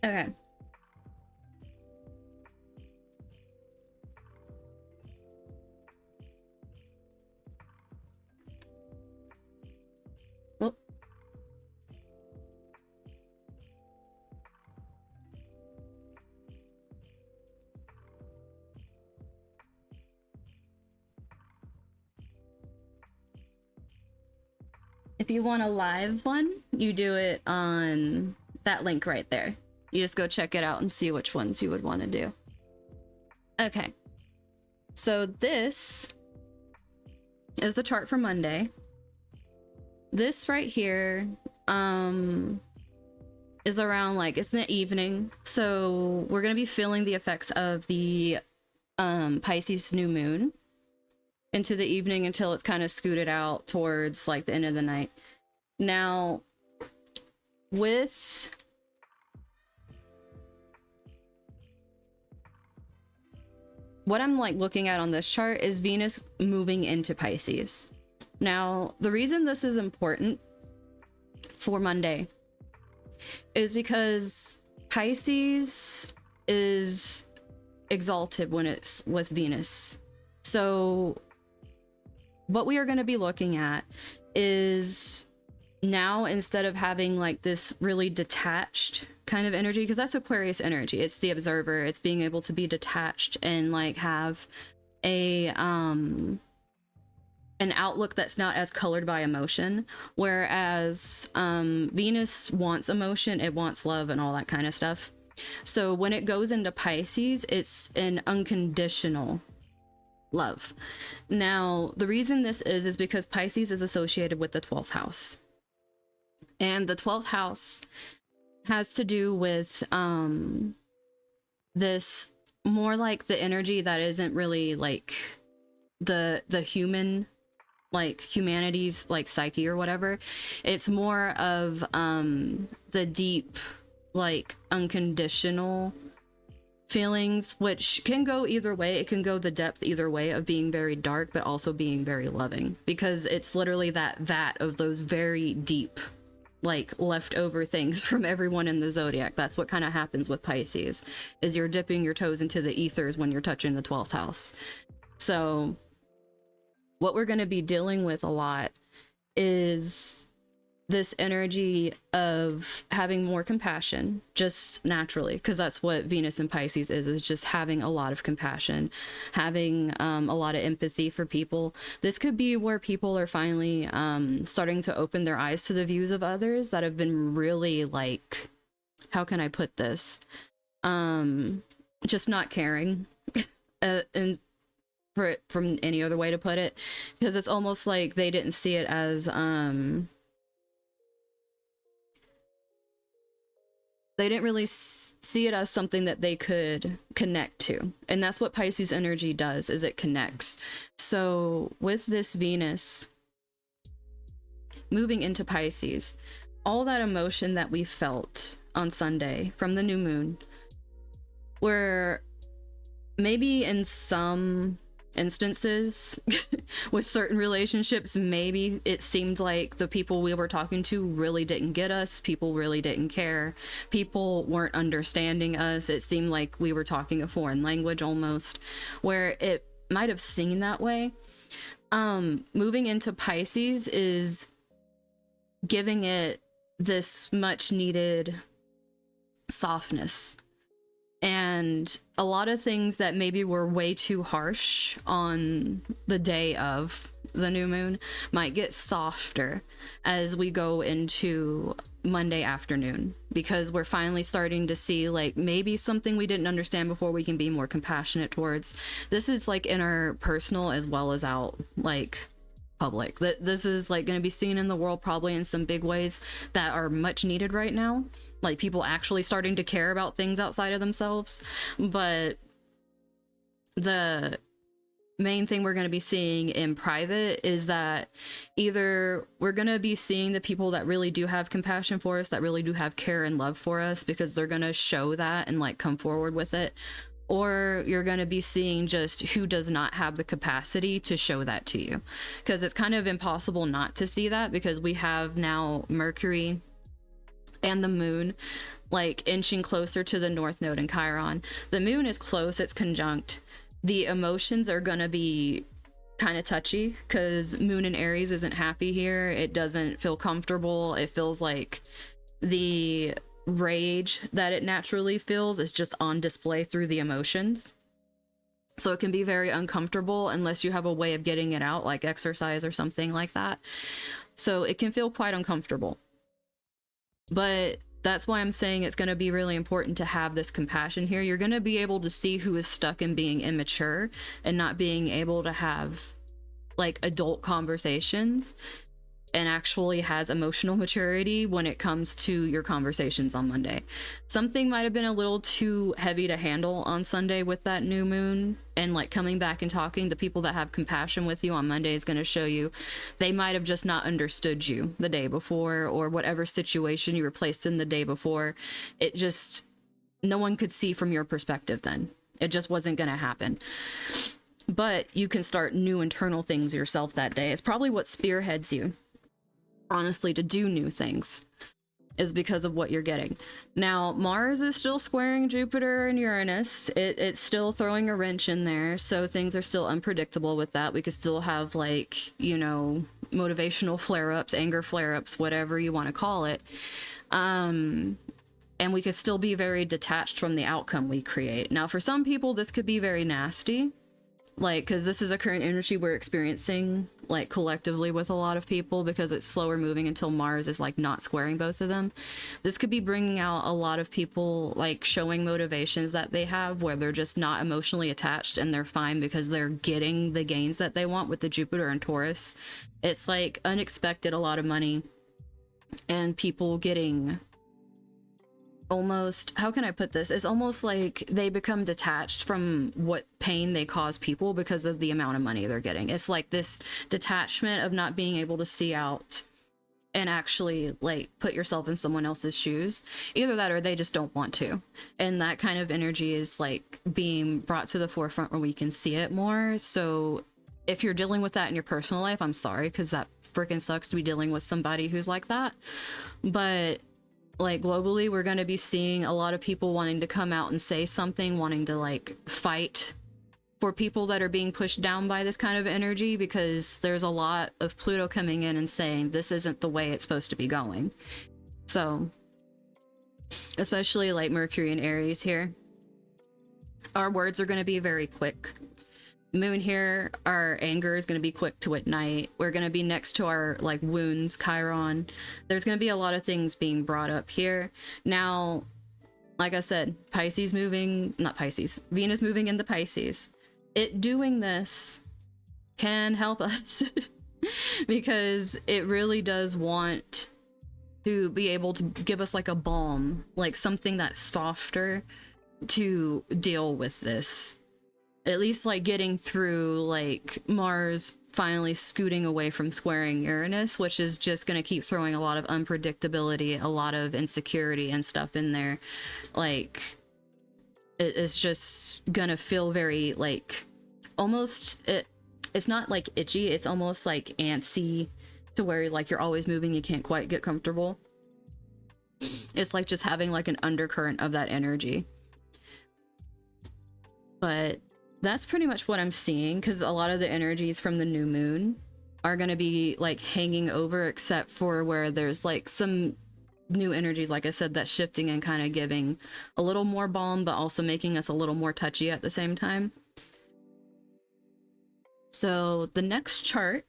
Okay. Well, if you want a live one, you do it on that link right there. You just go check it out and see which ones you would want to do. Okay. So this is the chart for Monday. This right here is around, like, it's in the evening. So we're going to be feeling the effects of the Pisces new moon into the evening until it's kind of scooted out towards like the end of the night. Now, with what I'm like looking at on this chart is Venus moving into Pisces. Now, the reason this is important for Monday is because Pisces is exalted when it's with Venus. So what we are going to be looking at is now, instead of having like this really detached kind of energy, because that's Aquarius energy, it's the observer, it's being able to be detached and like have a an outlook that's not as colored by emotion, whereas Venus wants emotion, it wants love and all that kind of stuff. So when it goes into Pisces, it's an unconditional love. Now, the reason this is because Pisces is associated with the 12th house. And the 12th house has to do with this more like the energy that isn't really like the human, like humanity's like psyche or whatever. It's more of the deep, like unconditional feelings, which can go either way. It can go the depth either way of being very dark but also being very loving, because it's literally that vat of those very deep, like leftover things from everyone in the zodiac. That's what kind of happens with Pisces, is you're dipping your toes into the ethers when you're touching the 12th house. So what we're going to be dealing with a lot is this energy of having more compassion just naturally, because that's what Venus in Pisces is just having a lot of compassion, having a lot of empathy for people. This could be where people are finally starting to open their eyes to the views of others that have been really, like, how can I put this, just not caring and for it, from any other way to put it, because it's almost like they didn't see it as they didn't really see it as something that they could connect to. And that's what Pisces energy does, is it connects. So with this Venus moving into Pisces, all that emotion that we felt on Sunday from the new moon, where maybe in some instances with certain relationships, maybe it seemed like the people we were talking to really didn't get us, people really didn't care, people weren't understanding us, it seemed like we were talking a foreign language almost, where it might have seemed that way. Moving into Pisces is giving it this much needed softness, and a lot of things that maybe were way too harsh on the day of the new moon might get softer as we go into Monday afternoon, because we're finally starting to see like maybe something we didn't understand before we can be more compassionate towards. This is like interpersonal as well as out like public. This is like going to be seen in the world probably in some big ways that are much needed right now, like people actually starting to care about things outside of themselves. But the main thing we're going to be seeing in private is that either we're going to be seeing the people that really do have compassion for us, that really do have care and love for us, because they're going to show that and like come forward with it, or you're going to be seeing just who does not have the capacity to show that to you, because it's kind of impossible not to see that, because we have now Mercury and the moon like inching closer to the North Node in Chiron. The moon is close, it's conjunct. The emotions are gonna be kind of touchy because moon in Aries isn't happy here. It doesn't feel comfortable. It feels like the rage that it naturally feels is just on display through the emotions. So it can be very uncomfortable unless you have a way of getting it out, like exercise or something like that. So it can feel quite uncomfortable. But that's why I'm saying it's going to be really important to have this compassion here. You're going to be able to see who is stuck in being immature and not being able to have like adult conversations, and actually has emotional maturity when it comes to your conversations on Monday. Something might have been a little too heavy to handle on Sunday with that new moon, and like coming back and talking, the people that have compassion with you on Monday is going to show you they might have just not understood you the day before, or whatever situation you were placed in the day before. It just, no one could see from your perspective then. It just wasn't going to happen. But you can start new internal things yourself that day. It's probably what spearheads you, honestly, to do new things, is because of what you're getting. Now, Mars is still squaring Jupiter and Uranus. It's still throwing a wrench in there, so things are still unpredictable with that. We could still have, like, you know, motivational flare-ups, anger flare-ups, whatever you want to call it. And we could still be very detached from the outcome we create. Now, for some people, this could be very nasty, like, because this is a current energy we're experiencing, like, collectively with a lot of people, because it's slower moving until Mars is, like, not squaring both of them. This could be bringing out a lot of people, like, showing motivations that they have where they're just not emotionally attached and they're fine because they're getting the gains that they want with the Jupiter and Taurus. It's, like, unexpected, a lot of money, and people getting almost, how can I put this? It's almost like they become detached from what pain they cause people because of the amount of money they're getting. It's like this detachment of not being able to see out and actually, like, put yourself in someone else's shoes. Either that or they just don't want to. And that kind of energy is, like, being brought to the forefront where we can see it more. So if you're dealing with that in your personal life, I'm sorry, because that freaking sucks to be dealing with somebody who's like that. But like, globally, we're going to be seeing a lot of people wanting to come out and say something, wanting to, like, fight for people that are being pushed down by this kind of energy, because there's a lot of Pluto coming in and saying this isn't the way it's supposed to be going. So, especially, like, Mercury and Aries here, our words are going to be very quick. Moon here, our anger is going to be quick to ignite. We're going to be next to our, like, wounds, Chiron. There's going to be a lot of things being brought up here. Now, like I said, Pisces moving, not Pisces, Venus moving into Pisces. It doing this can help us because it really does want to be able to give us, like, a balm, like something that's softer to deal with this. At least, like, getting through, like, Mars finally scooting away from squaring Uranus, which is just going to keep throwing a lot of unpredictability, a lot of insecurity and stuff in there. Like, it's just going to feel very, like, almost, it's not, like, itchy. It's almost, like, antsy, to where, like, you're always moving, you can't quite get comfortable. It's like just having, like, an undercurrent of that energy. But that's pretty much what I'm seeing, because a lot of the energies from the new moon are going to be, like, hanging over, except for where there's, like, some new energies, like I said, that's shifting and kind of giving a little more balm, but also making us a little more touchy at the same time. So the next chart